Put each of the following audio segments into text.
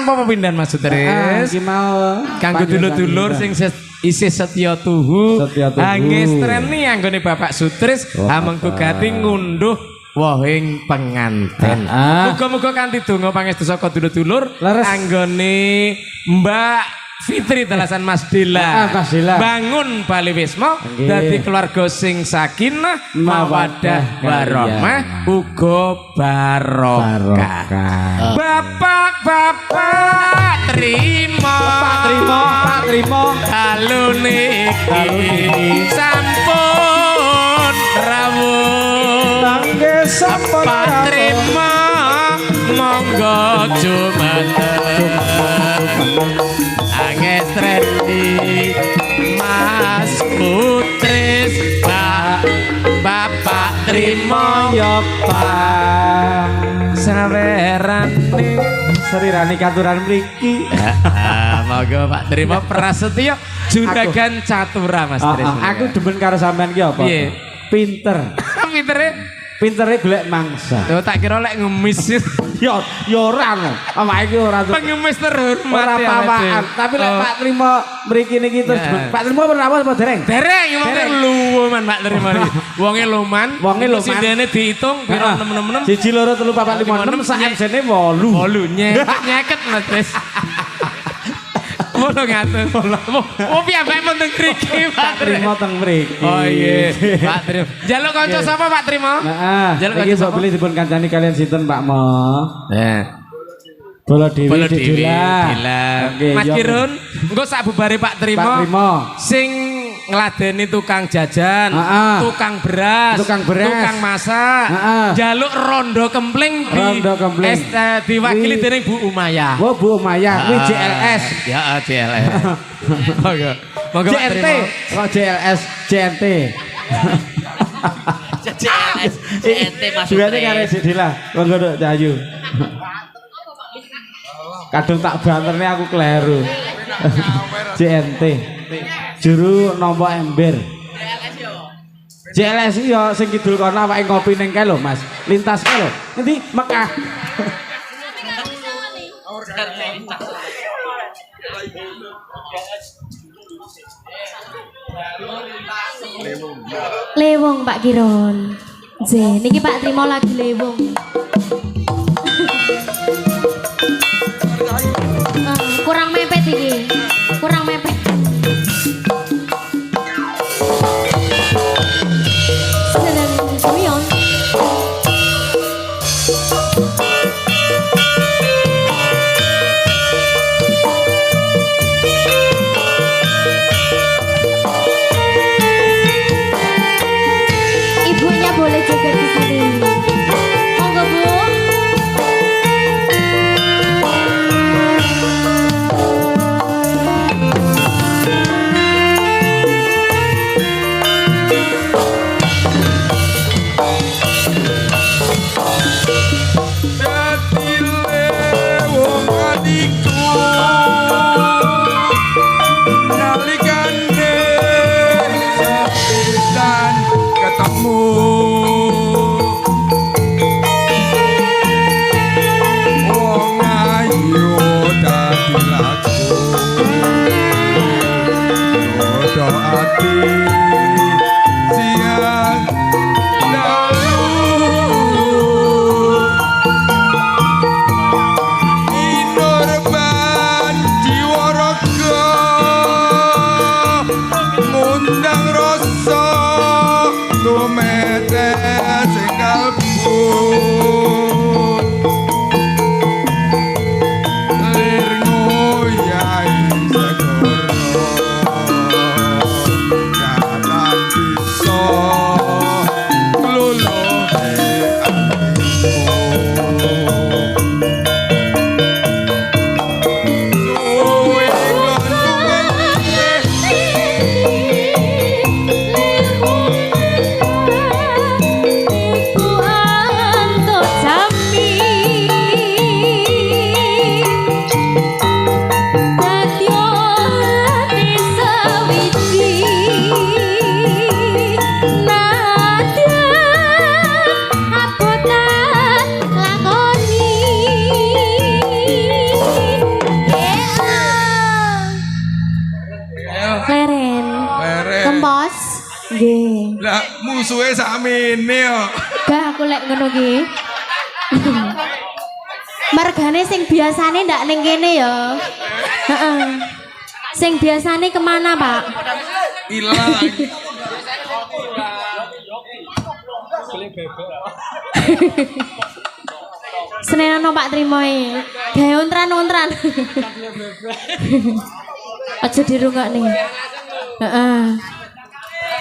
Apa pindahan Mas Sutris? Iki mau kanggo dulur-dulur sing isih setya tuhu. Angestreni anggone Bapak Sutris amengku gati ngunduh wohing penganten. Muga-muga kanthi donga pangestu saka dulur-dulur anggone Mbak Fitri Telasan Mas Dila. Bangun Bali Wisma dadi keluarga sing sakinah mawaddah warahmah uga barokah. Bapak trimo kalune iki sampun rawuh. Bapak trimo monggo jumeneng Angestreni Mas Putris Bapak trimo ya Pak sawerane serirane katuran mriki. Monggo Pak trimo prasetyo juragan catura Mas Tris. Aku demen karo sampean ki apa? Pinter. Pintere golek mangsa. Yo tak kira lek ngemis. Yo ora no. Awake iki ora pengemis terhormat ora pawaan. Tapi lek Pak Trimo mriki niki terus Pak Trimo pernah apa dereng? Dereng wong luwe man Pak Trimo iki. Wonge loman. Sindene diitung piro 666. 1 2 3 4 5 6 sak MC-ne 8. 8 nyeket Mas Tris. Mono ngatur. Oh piyambake penting mriki Pak Trimo teng mriki. Oh iya Pak Trimo. Jaluk kanca sapa Pak Trimo? Heeh. Jaluk kanca sapa? Beli dipun kancani kalian sinten Pak Mo? Bolo Dewi Dila. Mas Kirun, engko sak bubare Pak Trimo. Sing ngladeni tukang jajan, tukang beras, tukang masak, jaluk rondo kempling diwakili dening Bu Umayah. Oh Bu Umayah, kuwi JLS. Ya JLS. Monggo. Monggo Pak Trimo. Kok JLS JNT. JNT Mas. Duwene kare Dila. Monggo Dok Cahayu. Kadung tak banterne aku kleru. JNT. Juru nompo ember. JLS yo sing kidul kono awake ngopi ning kae lho Mas. Lintas kae lho. Endi Mekah. Lewong Pak Kiron. Niki Pak Trimo lagi lewong. Kurang mepet iki. Kurang mepet. Sedang goyang. Ibunya boleh juga di sini. Monggo Bu. Nggih. Lah musuhe sakmene yo. Gak aku lek ngono ki. Margane sing biasane ndak ning kene ya. Heeh. Sing biasane kemana, Pak? Ilang. Senenono Pak Trimo e. Gawe ontran-ontran. Aja dirungokne. Heeh.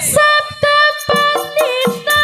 Sabda patita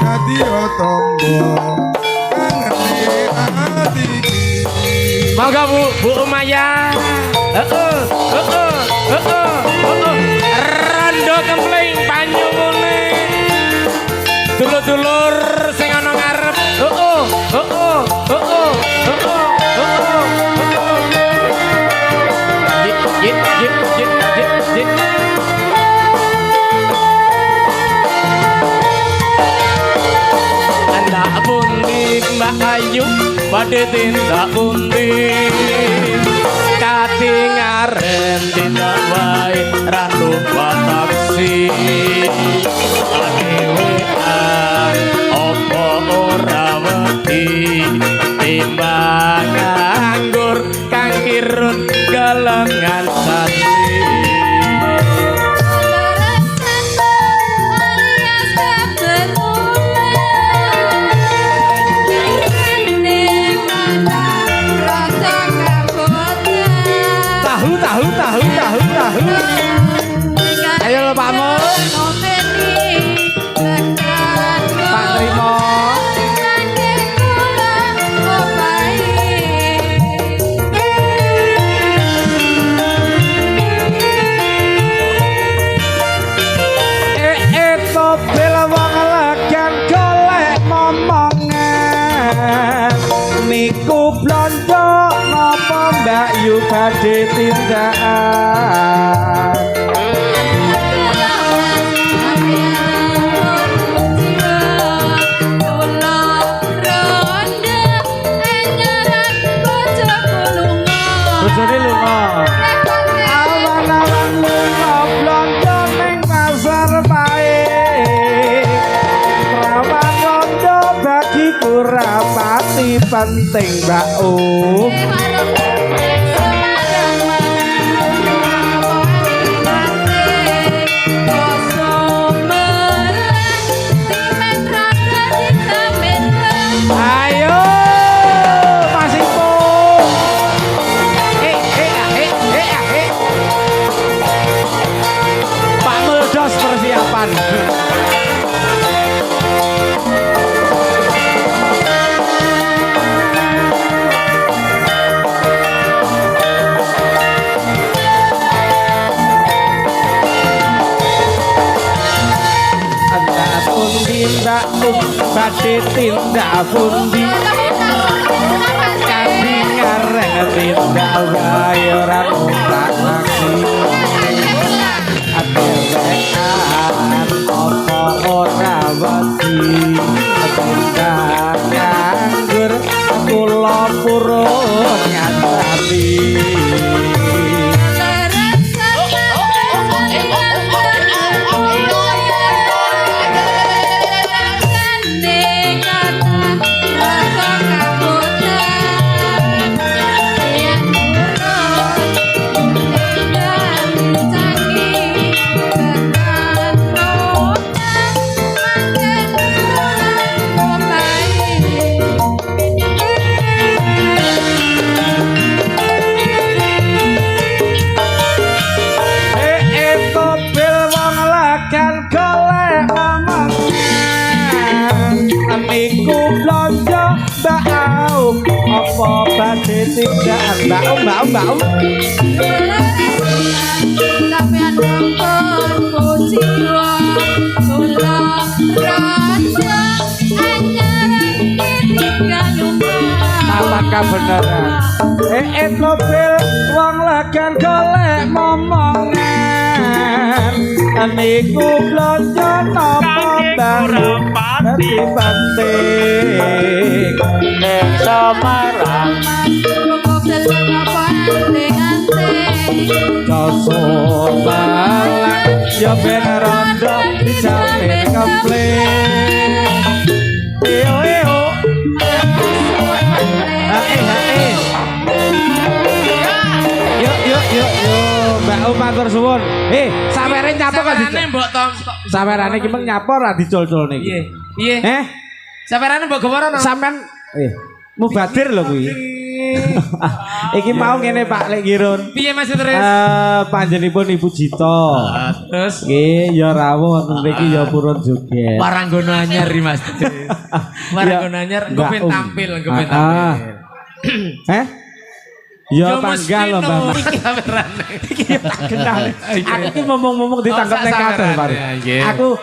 dadi tombo kang ngerti ati iki. Monggo Bu Umaya. Rondo kempling panyungune. Dulur-dulur sing ana ngarep. Jit. Anda pundi Mbak Ayu badhe tindak pundi katingaren tindak wae randu taksi adewean opo ora wedi timbang nganggur kang kirun galengan santri. Tahu. Ayo lho Pak Mo. Pak Trimo. Topel wong legan golek momongan niku blonjo napa Mbak Yu badhe tindakan. Bojone lunga. Awan-awan lunga blonjo ning pasar pae. Prawan rondo bagiku rapati penting Mbak Ayo Mas Ipung. Pak Muldos persiapan. Tindak badhe tindak pundi kanthi ngareng tindak wae ora tak saksi adewean apa ora wedi tindak nganggur kula purun nyatati. Niku blonjo mbak apa badhe tindakan mbak sampeyan mongkon pujiwa kula raja anyar apa kebenaran mobil wong legan golek momongan niku blonjo napa baru pati penting ning Semarang Josor balak ya ben rondo dijamin kempling iyo yuk Mbak matur suwun sampeyan nyapa kok Mbok Tom sampeyan iki meng nyapa ora dicul-cul niki piye sampeyan mbok gawa ana sampean mubadir lho kuwi Iki mau ngene Pak Lek Girun. Piye Mas terus? Panjenipun Ibu Jito. Terus nggih ya rawuh wonten mriki ya purun joget. Waranggono anyar iki Mas. Waranggono anyar engko ben tampil, engko ben tampil. Heh? Ya tanggal lho Mbak. Iki Tak kenal. Aku iki ngomong-ngomong ditangkap ning kader Pak. Aku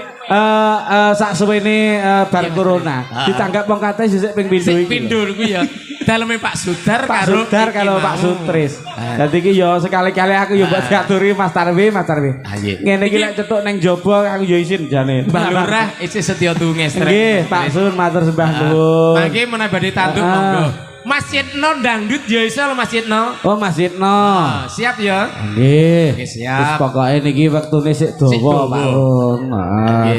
sak suwene bar corona ditanggap wong katanya sisik ping pindho iki. Pindho kuwi ya. Daleme Pak Sudar karo Pak Sutris. Dadi iki ya sekali-kali aku ya mbok diaturi Mas Tarwi. Ngene iki lek cetuk ning jaba aku ya isin jane. Mbah Lurah isih setya tunges. Nggih, Pak Sun matur sembah nuwun. Mangke menawi badhe tanduk monggo. Mas Yitno dangdut ya iso lho Mas Yitno. Oh Mas Yitno. Siap ya? Nggih. Oke, siap. Wis pokoke niki wektune sik dawa Pak Run.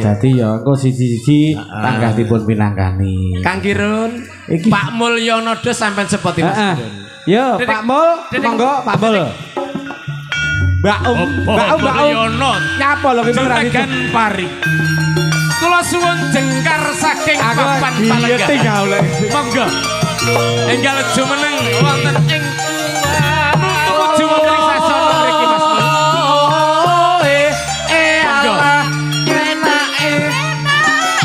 Dadi ya engko siji-siji tanggah dipun pinangkani. Kang Kirun, Pak Mulyono dos sampean sepoti Mas Kirun. Yo Pak Mul, monggo Pak Mul. Mbak Mulyono nyapa lho iki Juragan Pari. Kula suwun jengkar saking papan Palengga. Monggo. Enggal jumeneng wonten ing tumuju wonten ing sasana mriki Mas. Allah kenake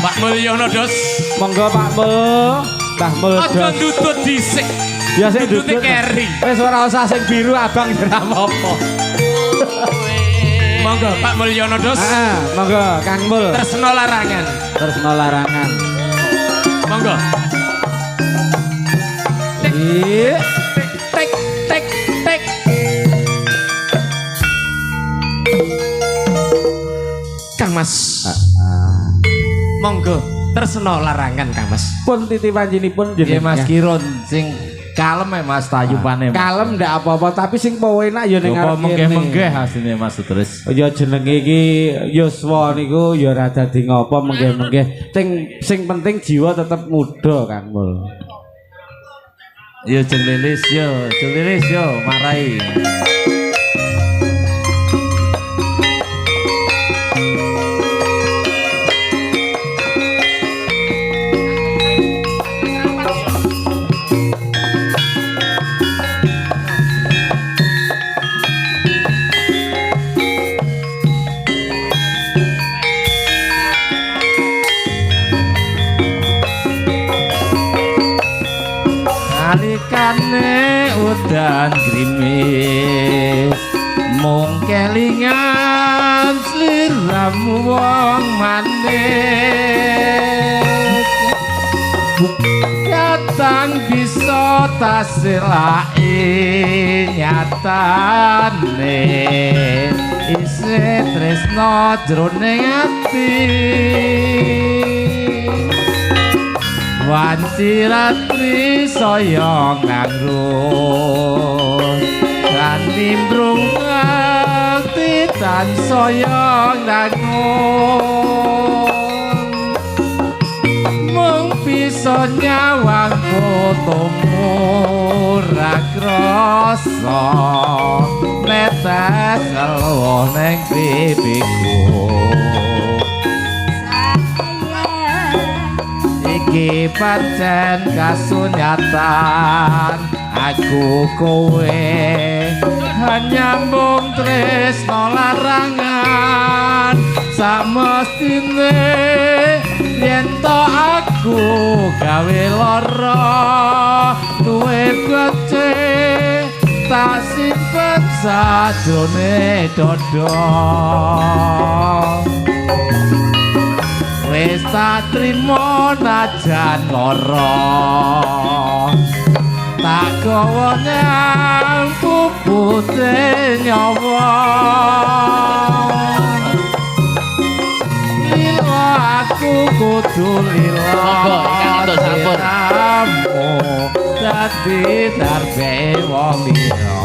Pak Mulyono dos. Monggo Pak Mul, Mbah Mul dos. Aja ndutut dhisik. Ya sik ndutut keri. Wis ora usah sing biru abang ora apa-apa. Monggo Pak Mulyono dos. Heeh, monggo Kang Mul. Tresno larangan. Tresno larangan. Monggo. Tek tek tek. Kang Mas. Monggo tresno larangan Kang Mas. Pun titi panjenipun nggih Mas Kirun sing kalem Mas tayupane. Kalem ndak apa-apa tapi sing enak ya ning arep menggeh-menggeh asline Mas terus. Ya jenenge iki yuswa niku ya ora dadi ngopo menggeh-menggeh. Sing penting jiwa tetep muda Kang Mul. Yo jeng lilis yo marai. Nalikane udan grimis mung kelingan sliramu wong manis katang bisa tasilai nyatane isih tresno jroning ati wanci ratri soyong nangrung kan nimbrung ngerti tan soyong nangrung mung bisa nyawang fotomu rakrasa netes seluruh neng pipiku iki pancen kasunyatan aku kowe hanya mung tresno larangan samestine yen to aku gawe lara duwe gece tak simpen sajrone dodo wis tak trimo najan lara tak gawa nang pupute nyawa lila aku kudu lila diramu dadi darbe wong liya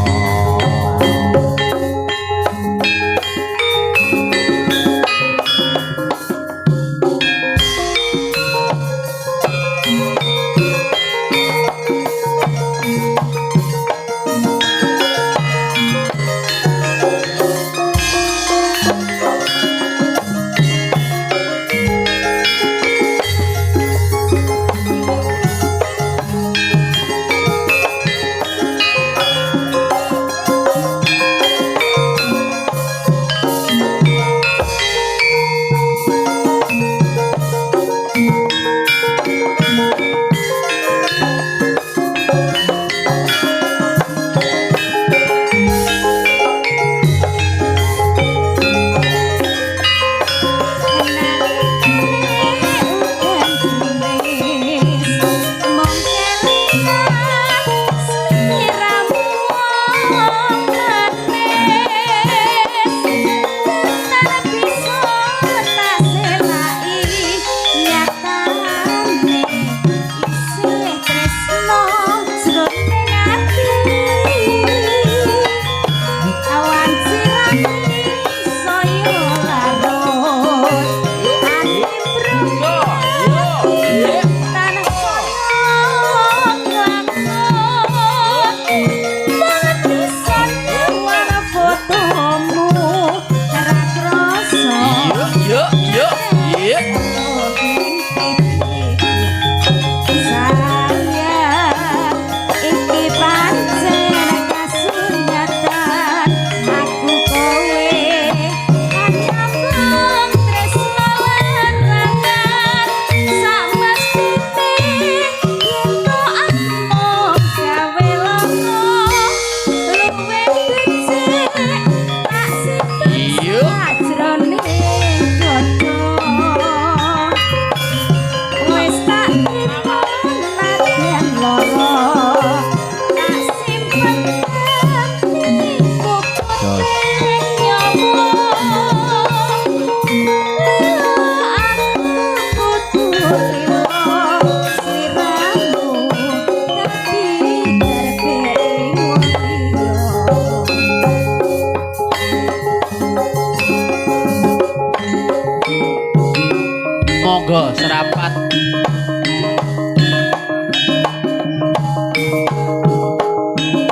Monggo serapat.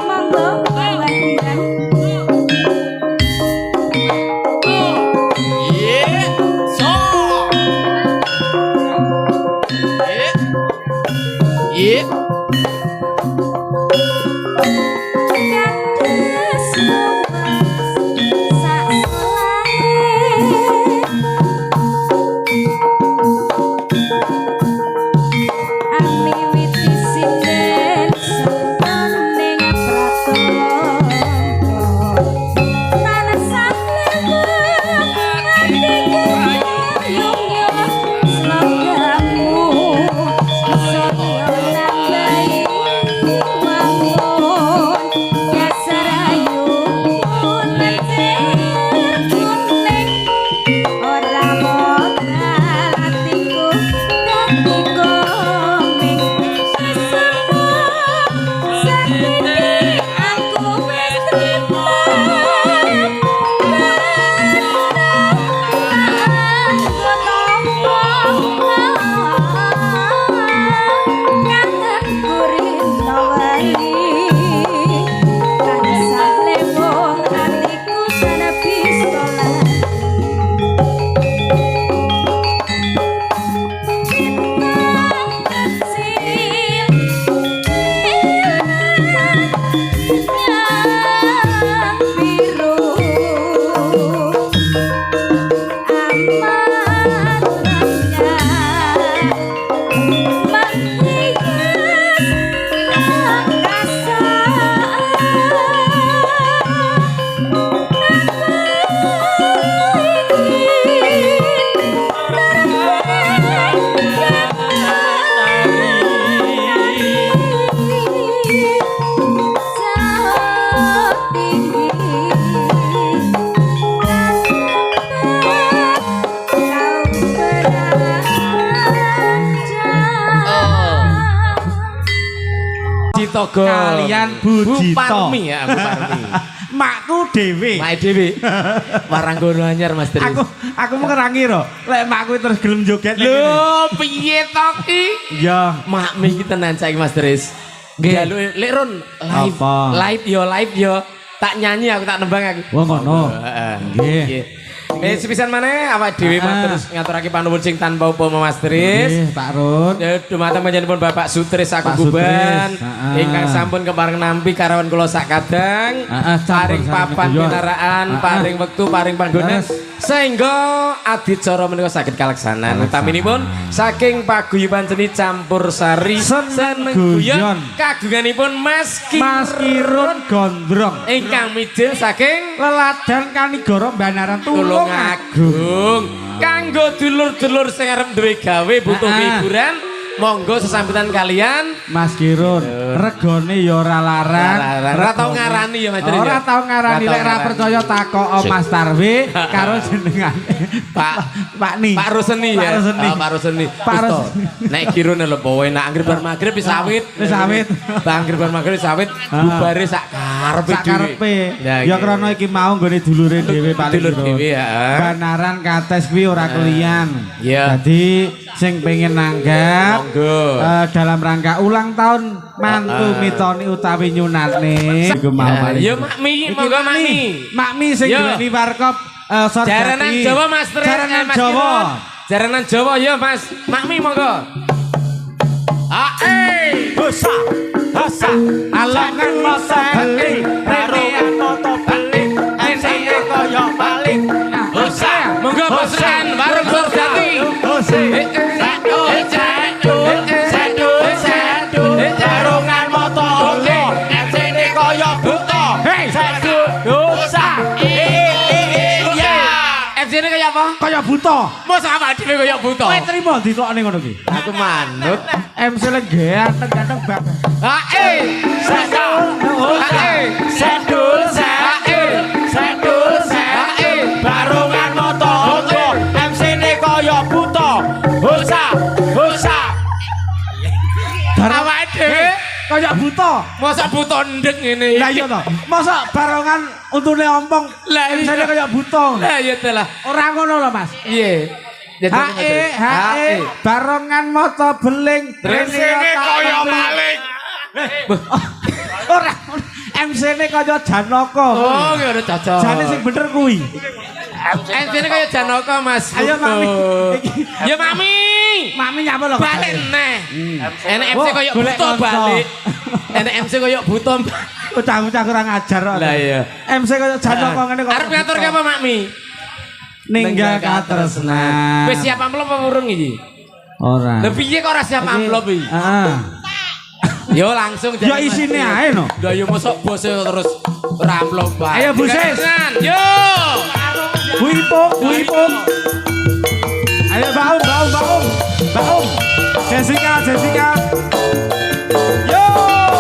Monggo wawahiran. Iya, so. Iya. Togo kalian Budito Parmi ya Bu Parmi. Makku dhewe. Mak dhewe. Warang gono anyar Mas Tris. Aku mau ngerangi lho. Lek makku terus gelem joget lho piye to ki? Ya, makmi iki tenan saiki Mas Tris. Nggih. Lek Ron live yo. Tak nyanyi aku tak nembang aku. Wah ngono. Heeh. Nggih. Sepisan maneh awak dhewe terus ngaturake panuwun sing tanpa upama Mas Tris. Nggih, Pak Run. Dumateng panjenengan Bapak Sutris aku Guban ingkang sampun kepareng nampi karawan kula sak kadang paring papan pinaraan, paring wektu, paring panggonan sehingga adicara menika saged kaleksanan. Utaminipun saking paguyuban seni campur sari seneng guyon kagunganipun Mas Kirun Gondrong ingkang mijil saking Leladan Kanigoro Banaran Tulung Agung. Kanggo dulur-dulur sing arep duwe gawe butuh hiburan, monggo sesambitan kalian Mas Kirun. Regane ya ora larang. Ora tau ngarani ya Mas. Ora tau ngarani, lek ora percaya takok Mas Tarwi karo jenengane Pak Ni. Pak Ruseni ya. Pak Ruseni. Nek Kirun lho powe nek anggere bar magrib wis awit. Anggere bar magrib wis awit bubare sak karepe. Ya krana iki mau nggone dulure dhewe paling dulur dhewe ya. Banaran kates kuwi ora kelian. Iya. Dadi sing pengen nanggap dalam rangka ulang tahun mantu mitoni utawi nyunatne ya makmi monggo makmi sing duweni warkop jaranan Jawa Mas Tris jaranan Jawa ya Mas makmi monggo dosa alangan masa beli renean moto beli ene koyo balik dosa monggo bosan warung Sordati jarungan moto oke sini koyo buto dosa FC-ne kaya apa? Kaya buto. Mosok awak dhewe kaya buto. Kowe trimo ditokne ngono ki. Aku manut. MC le ganteng-ganteng banget. Sedul barungan moto oke MC-ne kaya buto. Hosa. Awak dhewe kaya buto. mosok buto ndek ngene. Lah iya to. Masa barongan untune ompong MC-ne kaya buto. Lah iya telah. Ora ngono lho Mas. Piye? Hae barongan moto beling Rene kaya maling. Ora MC-ne kaya Janaka. Oh, ya udah cocok. Jane sing bener kuwi. MC-ne kaya Janaka, Mas. Ayo Mami. Ya Mami. Mami nyapa lho. Balik neh. Enek MC kaya buta balik. Enek MC kaya buta. Ucah-ucah kurang ajar kok. Lah iya. MC kaya Janaka ngene kok. Arep ngatur ki apa, Makmi? Ninggal katresnan. Wis siap amplop apa urung iki? Ora. Lah piye kok ora siap amplop iki? Heeh. Yo langsung Ya isine ae no. Lah yo mosok bose terus ora amplop bae. Ayo Bu Sis. Yo. Bu Ipung. Ayo Baum. Jessica. Yo. Oh,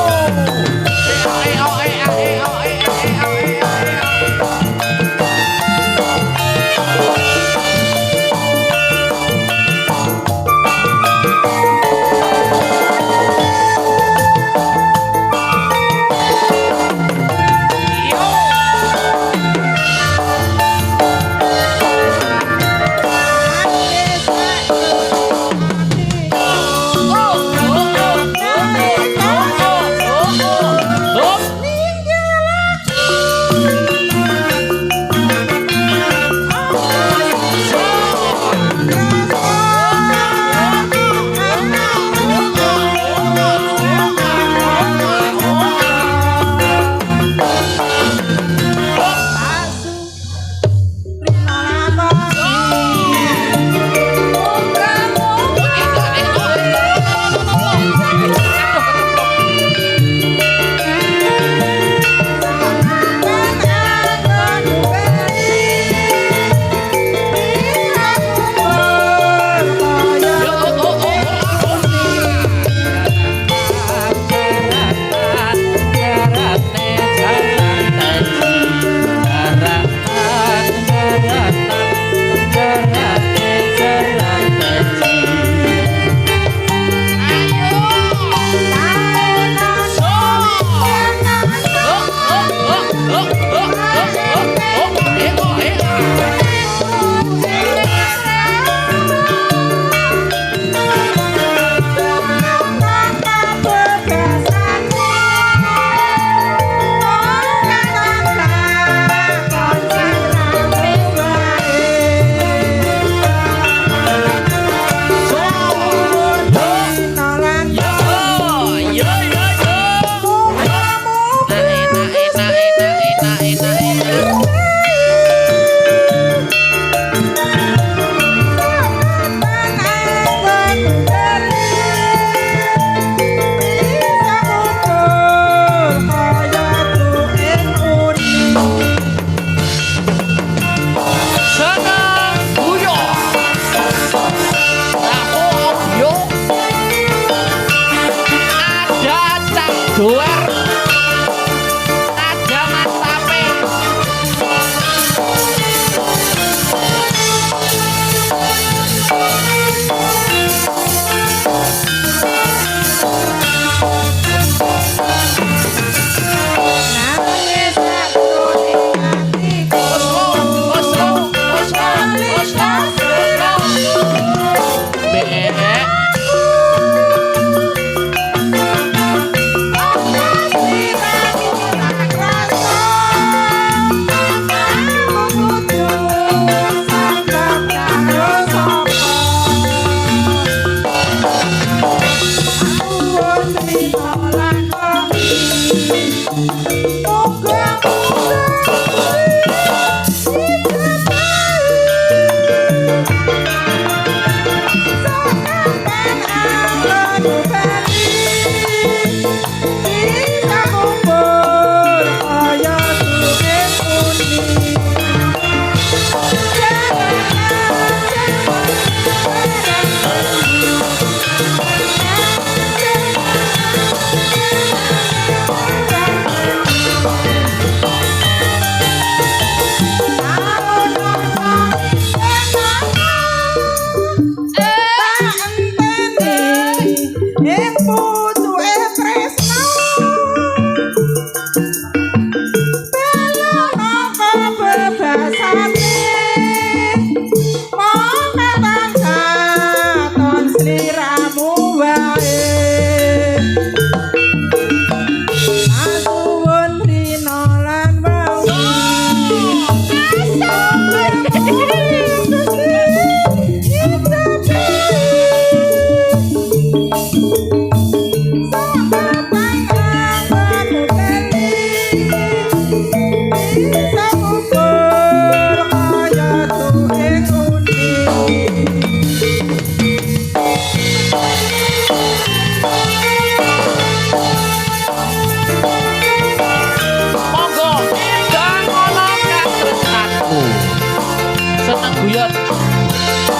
guyon.